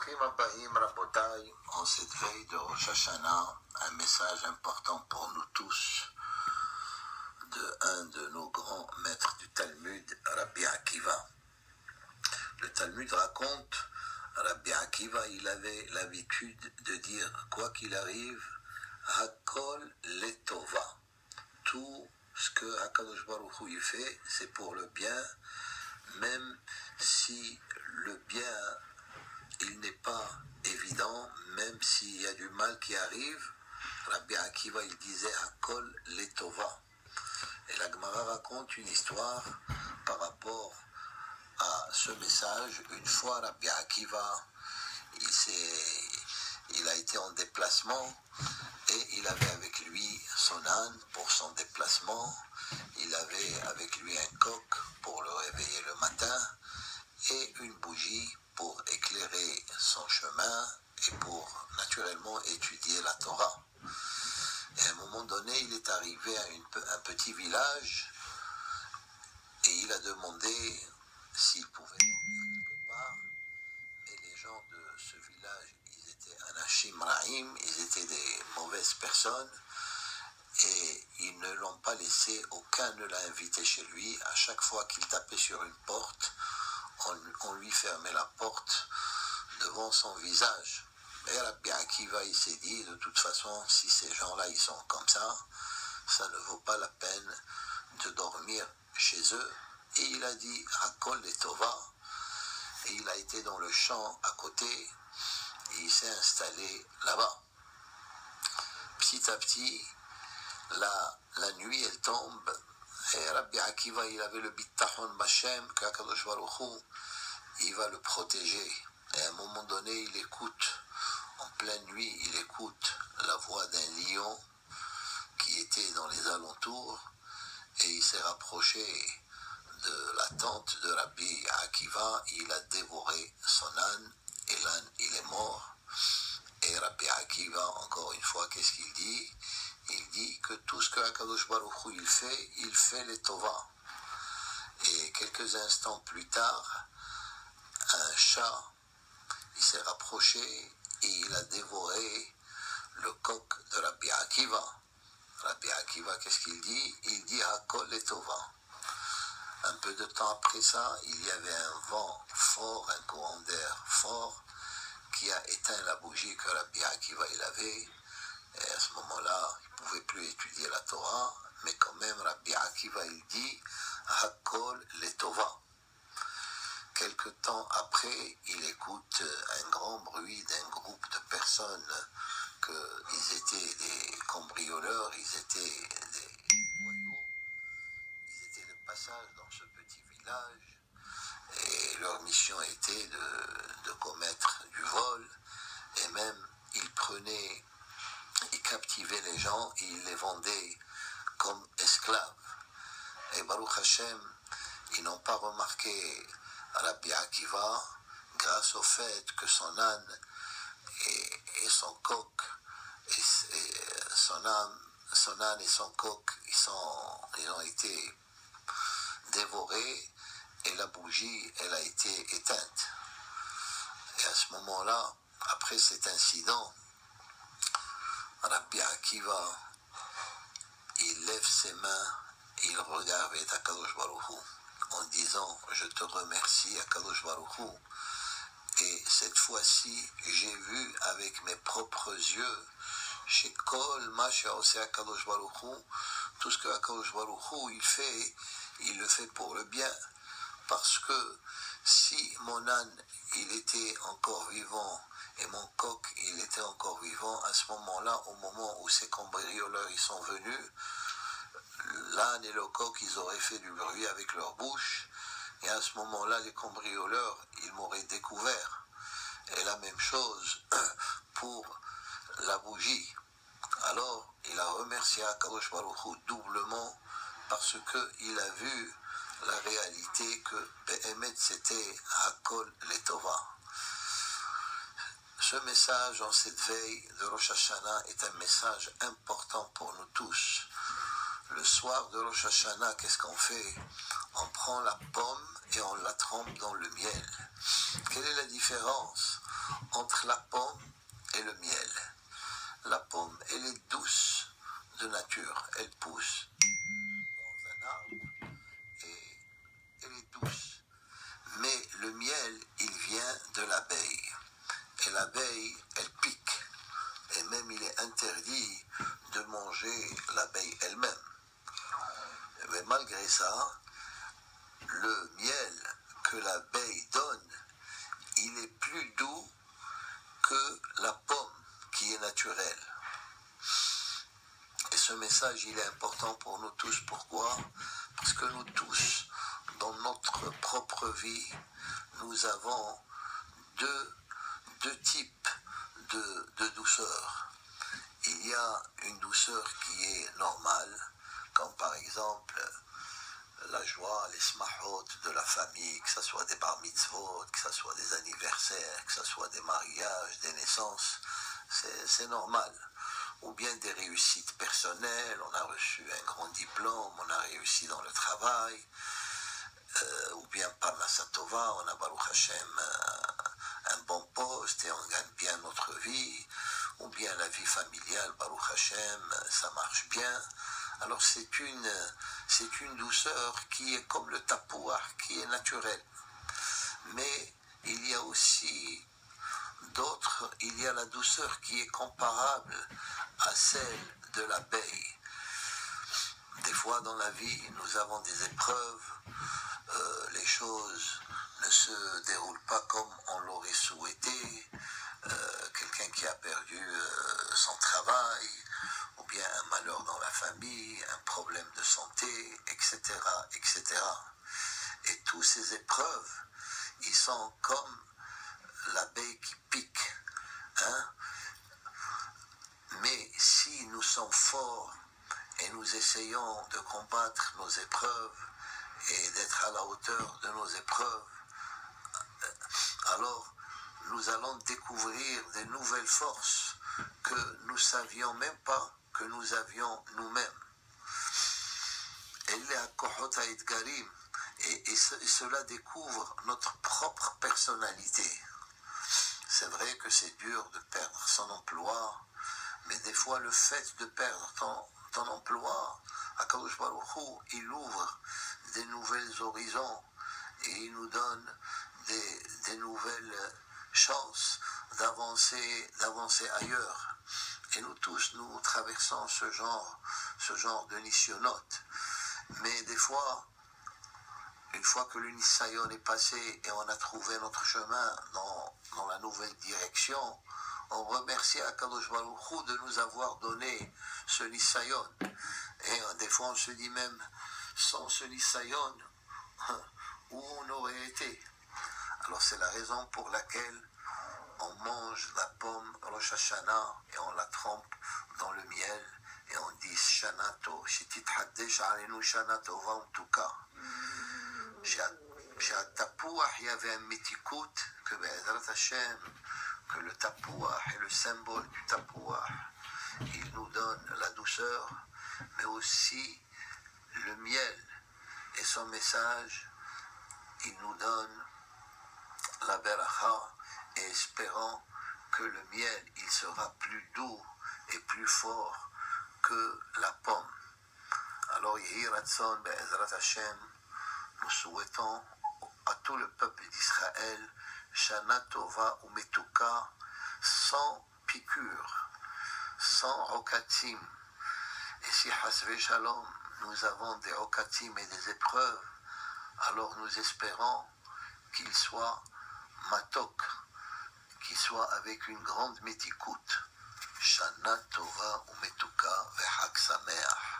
Baruchim Abbaim Rabotai, en cette veille de Rosh Hashanah, un message important pour nous tous de un de nos grands maîtres du Talmud, Rabbi Akiva. Le Talmud raconte, Rabbi Akiva, il avait l'habitude de dire, quoi qu'il arrive, Hakol Letova. Tout ce que HaKadosh Baruch Hu il fait, c'est pour le bien, même si le bien il n'est pas évident, même s'il y a du mal qui arrive. Rabbi Akiva il disait Hakol Letova. Et la Gemara raconte une histoire par rapport à ce message. Une fois Rabbi Akiva il a été en déplacement et il avait avec lui son âne pour son déplacement. Il avait avec lui un coq pour le réveiller le matin et une bougie pour éclairer son chemin et pour naturellement étudier la Torah. Et à un moment donné, il est arrivé à un petit village et il a demandé s'il pouvait dormir quelque part. Et les gens de ce village, ils étaient anashim ra'im, ils étaient des mauvaises personnes et ils ne l'ont pas laissé, aucun ne l'a invité chez lui. À chaque fois qu'il tapait sur une porte, on lui fermait la porte devant son visage. Et Rabbi Akiva il s'est dit, de toute façon, si ces gens-là ils sont comme ça ne vaut pas la peine de dormir chez eux. Et il a dit Hakol Letova. Et il a été dans le champ à côté et il s'est installé là-bas. Petit à petit, la nuit elle tombe et Rabbi Akiva il avait le bittahon b'Hashem qu'Akadosh Baruch Hu il va le protéger. Et à un moment donné il écoute, en pleine nuit il écoute la voix d'un lion qui était dans les alentours et il s'est rapproché de la tente de Rabbi Akiva, il a dévoré son âne et l'âne il est mort. Et Rabbi Akiva, encore une fois, qu'est-ce qu'il dit? Il dit que tout ce que HaKadosh Baruch Hu il fait les Tova. Et quelques instants plus tard, un chat, il s'est rapproché et il a dévoré le coq de Rabbi Akiva. Rabbi Akiva, qu'est-ce qu'il dit? Il dit Hakol Letova. Un peu de temps après ça, il y avait un vent fort, un courant d'air fort qui a éteint la bougie que Rabbi Akiva il avait. Et à ce moment-là, il ne pouvait plus étudier la Torah, mais quand même Rabbi Akiva il dit Hakol Letova. Quelque temps après, il écoute un grand bruit d'un groupe de personnes qu'ils étaient des cambrioleurs, ils étaient des voyous. Ils étaient de passage dans ce petit village et leur mission était de commettre du vol et même ils captivaient les gens et ils les vendaient comme esclaves. Et Baruch Hashem, ils n'ont pas remarqué Rabbi Akiva grâce au fait que son âne et son coq et son âne et son coq ils ont été dévorés et la bougie elle a été éteinte. Et à ce moment-là, après cet incident, Rabbi Akiva il lève ses mains et il regarde HaKadosh Baruch Hu en disant je te remercie HaKadosh Baruch Hu. Et cette fois-ci j'ai vu avec mes propres yeux chez Kol Ma She'oseh HaKadosh Baruch Hu, tout ce que HaKadosh Baruch Hu il fait, il le fait pour le bien. Parce que si mon âne il était encore vivant et mon coq il était encore vivant, à ce moment-là, au moment où ces cambrioleurs ils sont venus, l'âne et le coq ils auraient fait du bruit avec leur bouche et à ce moment-là les cambrioleurs ils m'auraient découvert. Et la même chose pour la bougie. Alors il a remercié HaKadosh Baruch Hu doublement parce qu'il a vu la réalité que Be'emet c'était Hakol Letova. Ce message en cette veille de Rosh Hashanah est un message important pour nous tous. Le soir de Rosh Hashanah, qu'est-ce qu'on fait? On prend la pomme et on la trempe dans le miel. Quelle est la différence entre la pomme et le miel. La pomme, elle est douce de nature, elle pousse dans un arbre et elle est douce. Mais le miel, il vient de l'abeille. Et l'abeille, elle pique. Et même il est interdit de manger l'abeille elle-même. Mais malgré ça, le miel que l'abeille donne, il est plus doux que la pomme qui est naturelle. Et ce message, il est important pour nous tous. Pourquoi? Parce que nous tous, dans notre propre vie, nous avons deux types de douceur. Il y a une douceur qui est normale, comme par exemple la joie, les smahot de la famille, que ce soit des bar mitzvot, que ce soit des anniversaires, que ce soit des mariages, des naissances, c'est normal. Ou bien des réussites personnelles, on a reçu un grand diplôme, on a réussi dans le travail, ou bien par la Satova, on a Baruch Hashem un bon poste et on gagne bien notre vie, ou bien la vie familiale, Baruch Hashem, ça marche bien. Alors c'est une douceur qui est comme le tapouar, qui est naturelle. Mais il y a aussi d'autres, il y a la douceur qui est comparable à celle de l'abeille. Des fois dans la vie, nous avons des épreuves, les choses ne se déroulent pas comme on l'aurait souhaité, quelqu'un qui a perdu son travail, ou bien un malheur dans la famille, un problème de santé, etc., etc. Et toutes ces épreuves, ils sont comme l'abeille qui pique. Hein? Mais si nous sommes forts et nous essayons de combattre nos épreuves et d'être à la hauteur de nos épreuves, alors nous allons découvrir des nouvelles forces que nous ne savions même pas que nous avions nous-mêmes. Et cela découvre notre propre personnalité. C'est vrai que c'est dur de perdre son emploi, mais des fois le fait de perdre ton emploi, Akadosh Baruch Hu, il ouvre des nouvelles horizons et il nous donne des nouvelles chances d'avancer ailleurs. Et nous tous, nous traversons ce genre de nisyonote. Mais des fois, une fois que le Nisayon est passé et on a trouvé notre chemin dans la nouvelle direction, on remercie Akadosh Baruch Hu de nous avoir donné ce Nisayon. Et des fois on se dit même, sans ce Nisayon, où on aurait été? Alors c'est la raison pour laquelle on mange la pomme Rosh Hashanah et on la trempe dans le miel et on dit Shanato, Shitithadesh Alenu Shanato Vamtuka. Chez Tapouah, il y avait un métikout que Be'ezrat Hashem, que le Tapouah est le symbole du Tapouah. Il nous donne la douceur, mais aussi le miel. Et son message, il nous donne la beracha, et espérant que le miel, il sera plus doux et plus fort que la pomme. Alors, Yehi Ratson, Be'ezrat Hashem, nous souhaitons à tout le peuple d'Israël Shana Tova ou Metuka, sans piqûre, sans rokatim. Et si Hasve Shalom, nous avons des rokatim et des épreuves, alors nous espérons qu'il soit matok, qu'il soit avec une grande métikoute. Shana Tova ou Metuka, Vechak Sameach.